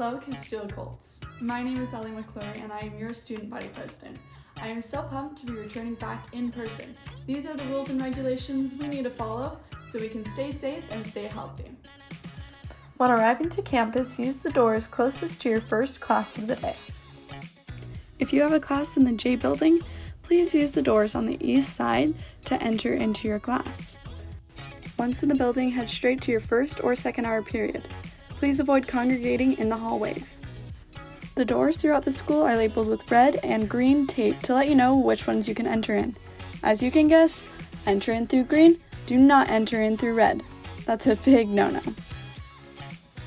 Hello, StuGo Colts. My name is Ellie McClure and I am your student body president. I am so pumped to be returning back in person. These are the rules and regulations we need to follow so we can stay safe and stay healthy. When arriving to campus, use the doors closest to your first class of the day. If you have a class in the J building, please use the doors on the east side to enter into your class. Once in the building, head straight to your first or second hour period. Please avoid congregating in the hallways. The doors throughout the school are labeled with red and green tape to let you know which ones you can enter in. As you can guess, enter in through green, do not enter in through red. That's a big no-no.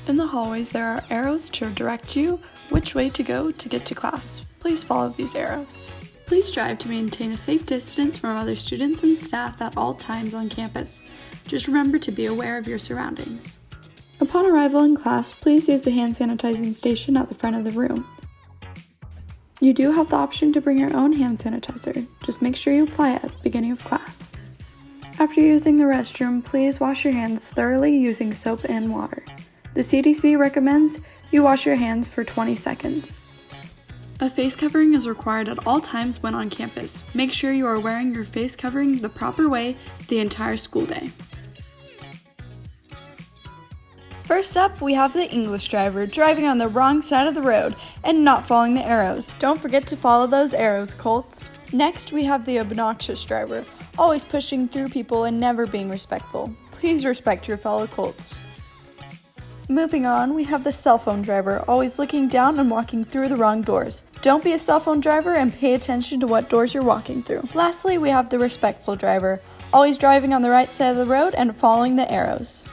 In the hallways, there are arrows to direct you which way to go to get to class. Please follow these arrows. Please strive to maintain a safe distance from other students and staff at all times on campus. Just remember to be aware of your surroundings. Upon arrival in class, please use the hand sanitizing station at the front of the room. You do have the option to bring your own hand sanitizer. Just make sure you apply it at the beginning of class. After using the restroom, please wash your hands thoroughly using soap and water. The CDC recommends you wash your hands for 20 seconds. A face covering is required at all times when on campus. Make sure you are wearing your face covering the proper way the entire school day. First up, we have the English driver driving on the wrong side of the road and not following the arrows. Don't forget to follow those arrows, Colts. Next, we have the obnoxious driver, always pushing through people and never being respectful. Please respect your fellow Colts. Moving on, we have the cell phone driver, always looking down and walking through the wrong doors. Don't be a cell phone driver and pay attention to what doors you're walking through. Lastly, we have the respectful driver, always driving on the right side of the road and following the arrows.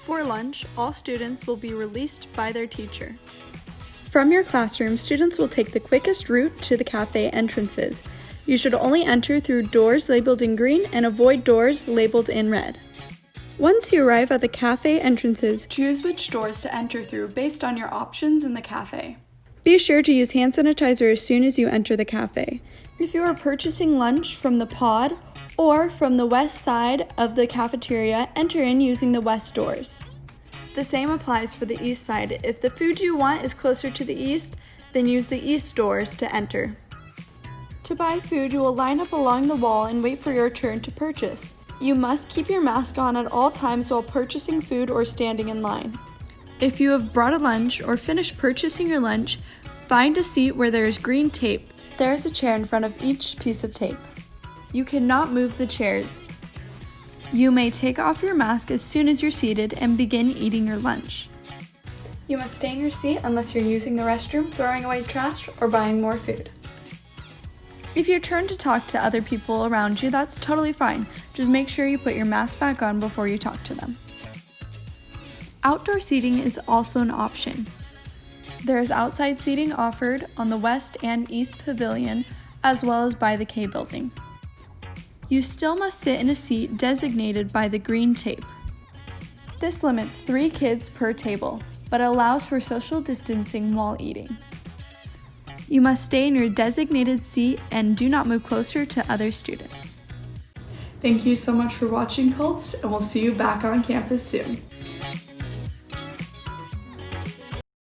For lunch, all students will be released by their teacher. From your classroom, students will take the quickest route to the cafe entrances. You should only enter through doors labeled in green and avoid doors labeled in red. Once you arrive at the cafe entrances, choose which doors to enter through based on your options in the cafe. Be sure to use hand sanitizer as soon as you enter the cafe. If you are purchasing lunch from the pod or from the west side of the cafeteria, enter in using the west doors. The same applies for the east side. If the food you want is closer to the east, then use the east doors to enter. To buy food, you will line up along the wall and wait for your turn to purchase. You must keep your mask on at all times while purchasing food or standing in line. If you have brought a lunch or finished purchasing your lunch, find a seat where there is green tape. There is a chair in front of each piece of tape. You cannot move the chairs. You may take off your mask as soon as you're seated and begin eating your lunch. You must stay in your seat unless you're using the restroom, throwing away trash, or buying more food. If your turn to talk to other people around you, that's totally fine. Just make sure you put your mask back on before you talk to them. Outdoor seating is also an option. There is outside seating offered on the west and east pavilion, as well as by the K building. You still must sit in a seat designated by the green tape. This limits 3 kids per table, but allows for social distancing while eating. You must stay in your designated seat and do not move closer to other students. Thank you so much for watching, Colts, and we'll see you back on campus soon.